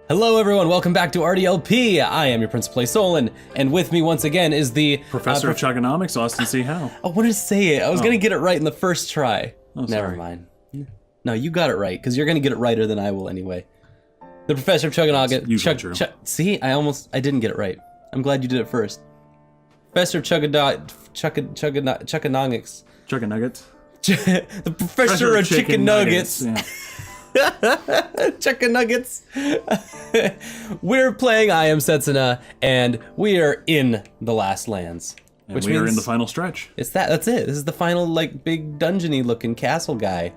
Hello everyone, welcome back to RDLP. I am your Prince Play Solon, and with me once again is the Professor of Chugonomics, Austin C. Howe. I wanted to say it. I was gonna get it right in the first try. Oh, Never sorry. mind. No, you got it right, because you're gonna get it righter than I will anyway. The Professor of Chugonomics. Usually true. See, I didn't get it right. I'm glad you did it first. Professor of Chugonomics. Chicken nuggets. The Professor of Chicken Nuggets. Yeah. Chicken nuggets. We're playing I Am Setsuna, and we are in the Last Lands. And Which we are means in the final stretch. that's it. This is the final, like, big dungeony looking castle guy.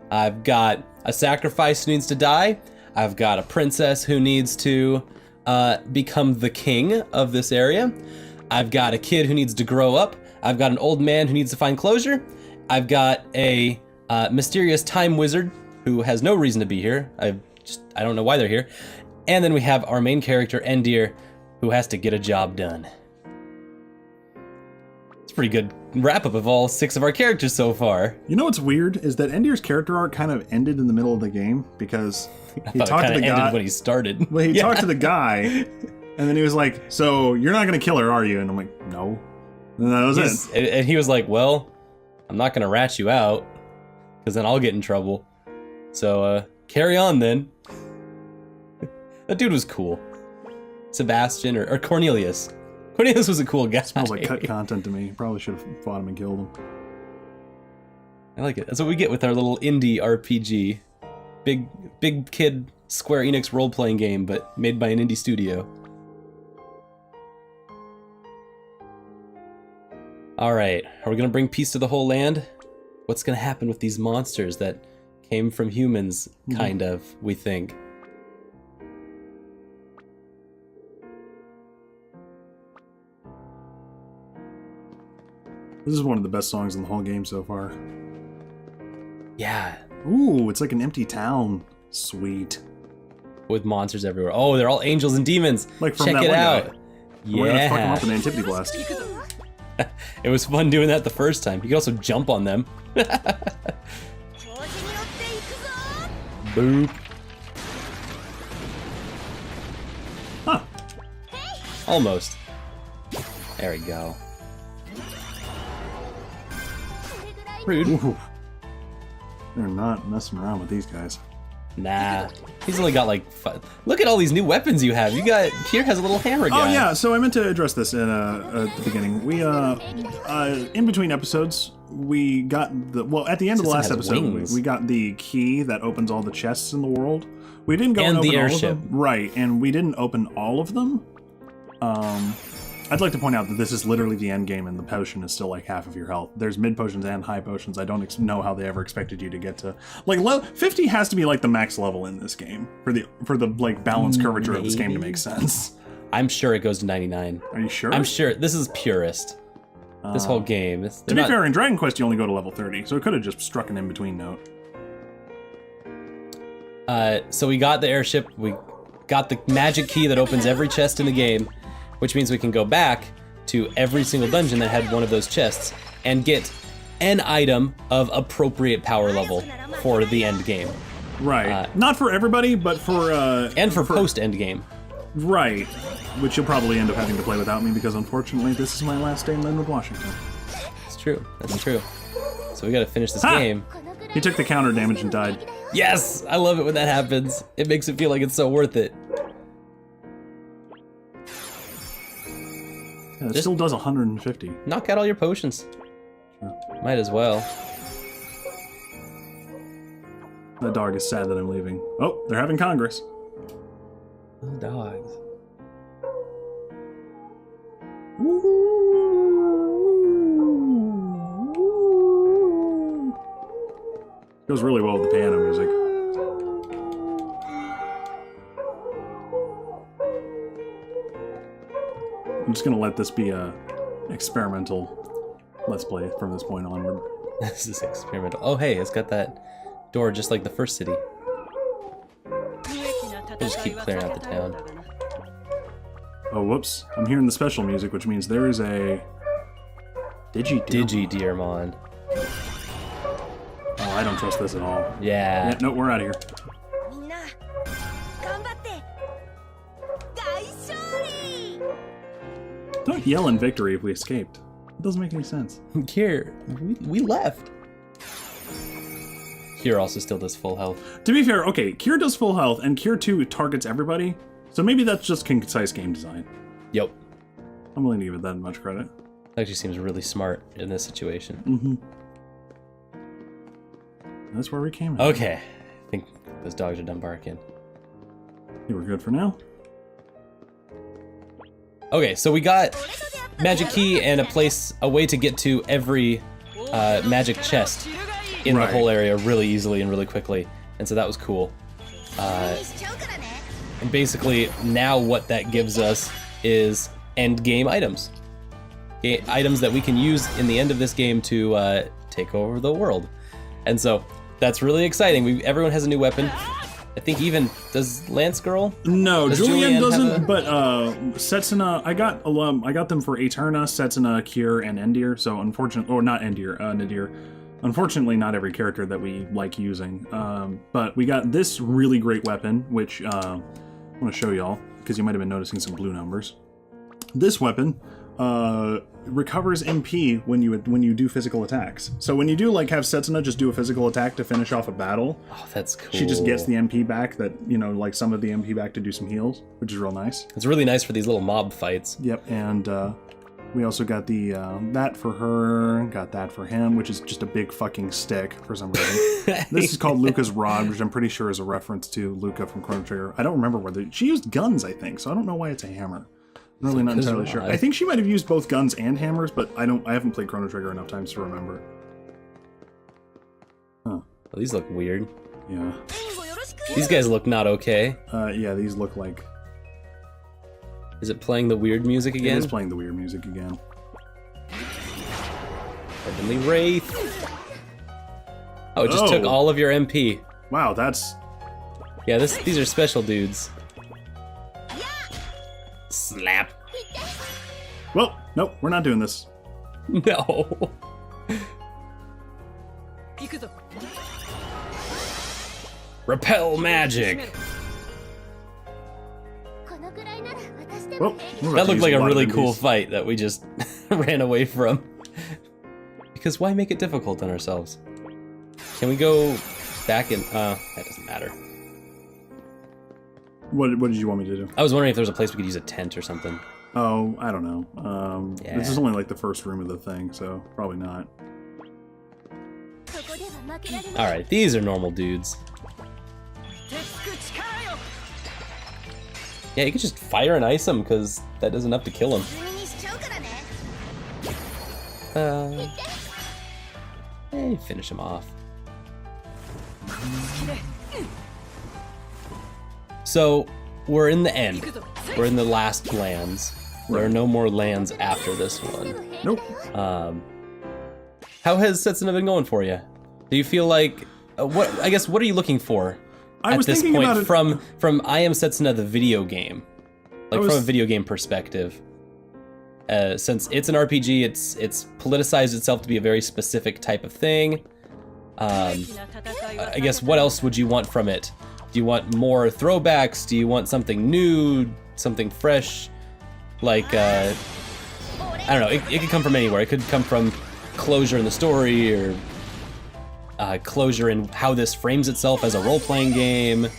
I've got a sacrifice who needs to die. I've got a princess who needs to become the king of this area. I've got a kid who needs to grow up. I've got an old man who needs to find closure. I've got a mysterious time wizard who has no reason to be here. I don't know why they're here. And then we have our main character, Endir, who has to get a job done. It's a pretty good wrap-up of all 6 of our characters so far. You know what's weird is that Endir's character arc kind of ended in the middle of the game because he It talked kind to of the ended guy. when he started. Well, he Yeah. talked to the guy, and then he was like, "So you're not gonna kill her, are you?" And I'm like, "No." And that was it. And he was like, well, I'm not gonna rat you out, because then I'll get in trouble. So, carry on then. That dude was cool. Sebastian, or Cornelius. Cornelius was a cool guy. Smells like cut content to me. Probably should have fought him and killed him. I like it. That's what we get with our little indie RPG. Big kid Square Enix role-playing game, but made by an indie studio. Alright, are we gonna bring peace to the whole land? What's gonna happen with these monsters that came from humans, kind of, we think? This is one of the best songs in the whole game so far. Yeah, Ooh, it's like an empty town. Sweet. with monsters everywhere. Oh, they're all angels and demons. Like from Check that it one out. guy. We're gonna fuck him Yeah, up in an Antiquity Blast. it was fun doing that the first time. You could also jump on them. Boop. Huh. Almost. There we go. Rude. Ooh. They're not messing around with these guys. Nah. He's only got like look at all these new weapons you have. You got here has a little hammer guy. Oh yeah, so I meant to address this at the beginning. We in between episodes, we got at the end of the System last has episode, wings. we got the key that opens all the chests in the world. We didn't go And and the open all airship. of them. Right, and we didn't open all of them. I'd like to point out that this is literally the end game, and the potion is still like half of your health. There's mid potions and high potions. I don't know how they ever expected you to get to like 50 has to be like the max level in this game for the like balanced curvature of this game to make sense. I'm sure it goes to 99. Are you sure? I'm sure this is purist. This whole game. To be fair, in Dragon Quest you only go to level 30, so it could have just struck an in-between note. So we got the airship, we got the magic key that opens every chest in the game, which means we can go back to every single dungeon that had one of those chests and get an item of appropriate power level for the end game. Right. Not for everybody, but for... And for post-end game. Right. Which you'll probably end up having to play without me, because unfortunately this is my last day in Linwood, Washington. It's true, that's true. So we gotta finish this Ha! game. He took the counter damage and died. Yes! I love it when that happens. It makes it feel like it's so worth it. Yeah, it still does 150. Knock out all your potions. Might as well. That dog is sad that I'm leaving. Oh, they're having Congress. Oh, dogs. Goes really well with the piano music. I'm just gonna let this be a experimental let's play from this point onward. This is experimental. Oh, hey, it's got that door just like the first city. We'll just keep clearing out the town. Oh, whoops. I'm hearing the special music, which means there is a... Digidearmon. Oh, I don't trust this at all. Yeah. Yeah, no, we're out of here. Don't yell in victory if we escaped. It doesn't make any sense. Kier, we left. Kier also still does full health. To be fair, okay, Kier does full health, and Kier 2 targets everybody, so maybe that's just concise game design. Yep. I'm willing to give it that much credit. Actually seems really smart in this situation. Mm-hmm. That's where we came in. Okay. I think those dogs are done barking. You were good for now. Okay, so we got magic key and a way to get to every magic chest in the whole area really easily and really quickly. And so that was cool. And basically now what that gives us is end game items. Items that we can use in the end of this game to take over the world. And so that's really exciting. Everyone has a new weapon. I think even, does Lance Girl? No, Julian doesn't, a... but Setsuna, I got them for Eterna, Setsuna, Kier, and Endir, so unfortunately, or not Endir, Nadir. Unfortunately, not every character that we like using, but we got this really great weapon, which I want to show y'all, because you might have been noticing some blue numbers. This weapon recovers MP when you do physical attacks. So when you do like have Setsuna just do a physical attack to finish off a battle, oh, that's cool. She just gets the MP back that, you know, like some of the MP back to do some heals, which is real nice. It's really nice for these little mob fights. Yep, and we also got the that for her, got that for him, which is just a big fucking stick for some reason. This is called Luca's Rod, which I'm pretty sure is a reference to Luca from Chrono Trigger. I don't remember whether she used guns, I think, so I don't know why it's a hammer. I'm really not entirely sure. I think she might have used both guns and hammers, but I haven't played Chrono Trigger enough times to remember. Huh. Well, these look weird. Yeah. These guys look not okay. Yeah, these look like... Is it playing the weird music again? It is playing the weird music again. Heavenly Wraith. Oh, it just took all of your MP. Wow, that's... Yeah, these are special dudes. Slap. Well, nope, we're not doing this. No. Repel magic. Well, that looked like a really cool fight that we just ran away from. Because why make it difficult on ourselves? Can we go back and... that doesn't matter. What did you want me to do? I was wondering if there was a place we could use a tent or something. Oh, I don't know. Yeah. This is only like the first room of the thing, so probably not. Alright, these are normal dudes. Yeah, you could just fire and ice them, because that does enough to kill them. Hey, finish him off. So, we're in the end. We're in the last lands. There are no more lands after this one. Nope. How has Setsuna been going for you? Do you feel like... what are you looking for at this point from I Am Setsuna the video game? Like, from a video game perspective. Since it's an RPG, it's politicized itself to be a very specific type of thing. I guess, what else would you want from it? Do you want more throwbacks? Do you want something new, something fresh? Like, I don't know, it could come from anywhere. It could come from closure in the story, or closure in how this frames itself as a role-playing game.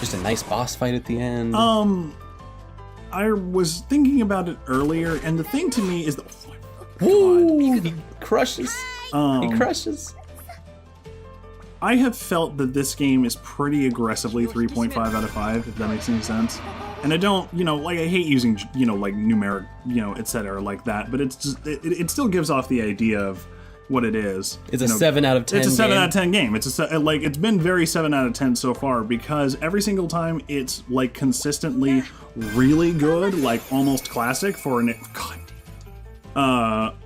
Just a nice boss fight at the end. I was thinking about it earlier, and the thing to me is Ooh, he crushes. He crushes. I have felt that this game is pretty aggressively 3.5 out of 5, if that makes any sense. And I don't, like, I hate using, like, numeric, etc. like that, but it's just, it still gives off the idea of what it is. It's a 7 out of 10 It's a 7 game. out of 10 game. It's been very 7 out of 10 so far, because every single time it's, like, consistently really good, like, almost classic for an... God.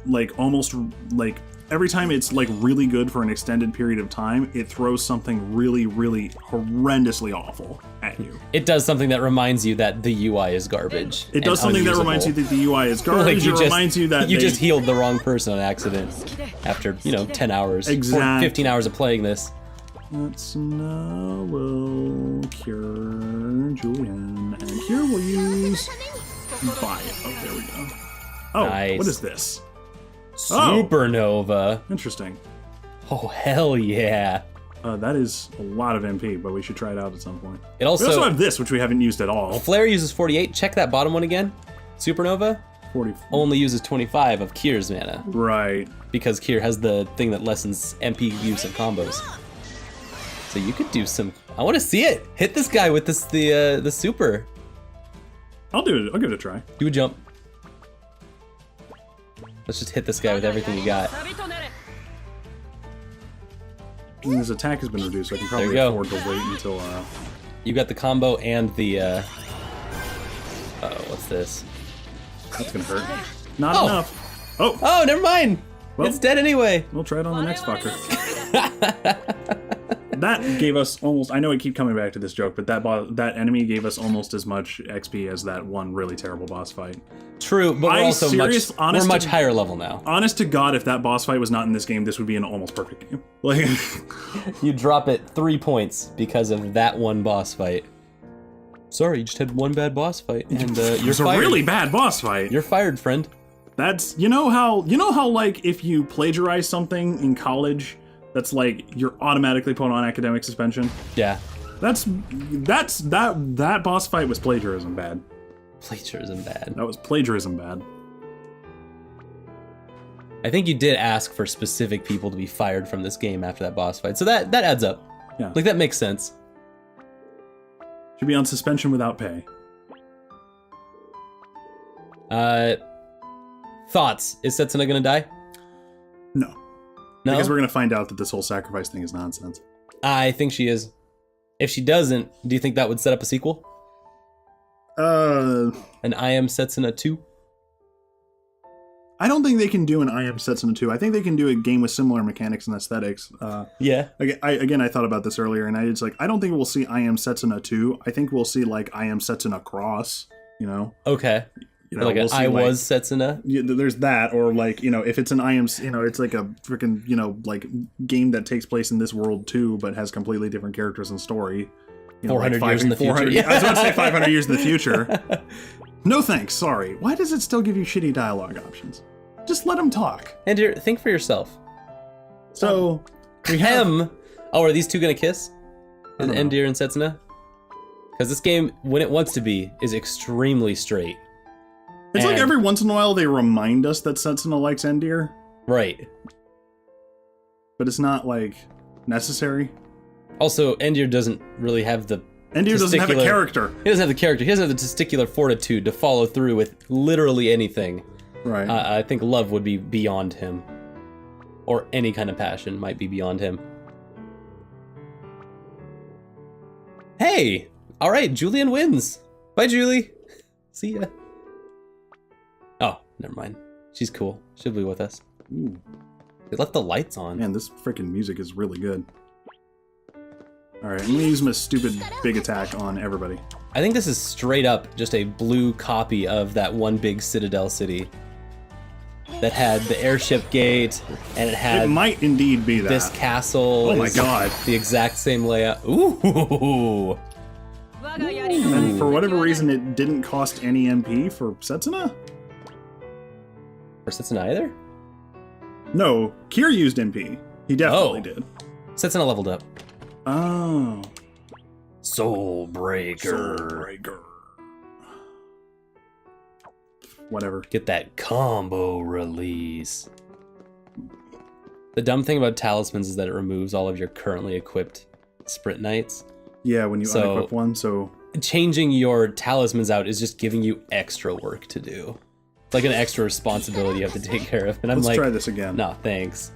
Like, almost, like... Every time it's, like, really good for an extended period of time, it throws something really, really horrendously awful at you. It does something that reminds you that the UI is garbage. It does something that reminds you that the UI is garbage. Like, it reminds you that you just healed the wrong person on accident after, 10 hours. Exactly. 15 hours of playing this. Setsuna will cure Julian, and here we'll use buy it. Oh, there we go. Oh, Nice. what is this? Supernova. Interesting. Oh, hell yeah. That is a lot of MP, but we should try it out at some point. It also, We also have this, which we haven't used at all. Flare uses 48. Check that bottom one again. Supernova 40. only uses 25 of Kier's mana. Right. Because Kier has the thing that lessens MP use of combos. So you could do some. I want to see it. Hit this guy with the super. I'll do it. I'll give it a try. Do a jump. Let's just hit this guy with everything you got. And his attack has been reduced, so I can There you probably go. afford to wait until. You got the combo and the. Oh, what's this? That's gonna hurt. Not Oh. enough. Oh, Oh, never mind. Well- It's dead anyway. we'll try it on the next fucker. That gave us almost. I know I keep coming back to this joke, but that enemy gave us almost as much XP as that one really terrible boss fight. True, but we're also we're much higher level now. Honest to God, if that boss fight was not in this game, this would be an almost perfect game. Like, You drop it 3 points because of that one boss fight. Sorry, you just had one bad boss fight, and you're it's a fired. really bad boss fight. You're fired, friend. That's you know how like if you plagiarize something in college, that's like you're automatically put on academic suspension. Yeah. That boss fight was plagiarism bad. Plagiarism bad. That was plagiarism bad. I think you did ask for specific people to be fired from this game after that boss fight, so that adds up. Yeah. Like, that makes sense. Should be on suspension without pay. Thoughts? Is Setsuna gonna die? No. No? Because we're gonna find out that this whole sacrifice thing is nonsense. I think she is. If she doesn't, do you think that would set up a sequel? An I Am Setsuna 2? I don't think they can do an I Am Setsuna 2. I think they can do a game with similar mechanics and aesthetics. Yeah. I thought about this earlier, and I was like, I don't think we'll see I Am Setsuna 2. I think we'll see, like, I Am Setsuna Cross, you know? Okay. You know, Like we'll an see, I like, Was Setsuna? yeah, there's that, or, like, you know, if it's an I Am, you know, it's like a freaking, you know, like, game that takes place in this world, too, but has completely different characters and story. You know, 400 years in the future. I was about to say 500 years in the future. No thanks, sorry. Why does it still give you shitty dialogue options? Just let them talk. And think for yourself. So, we have... Hem. Oh, are these two gonna kiss? I don't know. Endir and Setsuna? Because this game, when it wants to be, is extremely straight. It's like And- every once in a while they remind us that Setsuna likes Endir, Right. but it's not, like, necessary. Also, Endir doesn't really have the Endir doesn't have a testicular- character. He doesn't have the character. He doesn't have the testicular fortitude to follow through with literally anything. Right. I think love would be beyond him. Or any kind of passion might be beyond him. Hey! Alright, Julian wins. Bye, Julie. See ya. Oh, never mind. She's cool. She'll be with us. Ooh, They left the lights on. man, this freaking music is really good. Alright, I'm gonna use my stupid big attack on everybody. I think this is straight up just a blue copy of that one big Citadel city that had the airship gate and it had It might indeed be that. this castle. Oh my is god. The exact same layout. Ooh. And for whatever reason, it didn't cost any MP for Setsuna? For Setsuna either? No, Kier used MP. He definitely Oh. did. Setsuna leveled up. Oh. Soulbreaker. Soulbreaker. Whatever. Get that combo release. The dumb thing about talismans is that it removes all of your currently equipped sprint knights. Yeah, when you So- unequip one, so... Changing your talismans out is just giving you extra work to do. It's like an extra responsibility you have to take care of. And I'm Let's like, try this again. nah, thanks.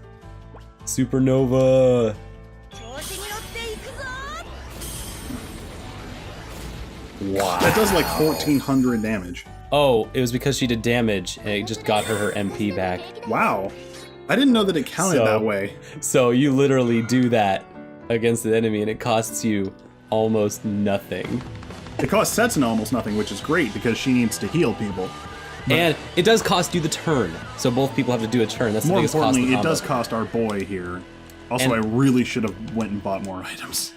Supernova. Wow. That does like 1,400 damage. Oh, it was because she did damage and it just got her MP back. Wow. I didn't know that it counted So- that way. So you literally do that against the enemy and it costs you almost nothing. It costs Setsuna almost nothing, which is great because she needs to heal people. And it does cost you the turn. So both people have to do a turn. That's the More biggest cost of importantly, the it does combo. cost our boy here. Also, And- I really should have went and bought more items.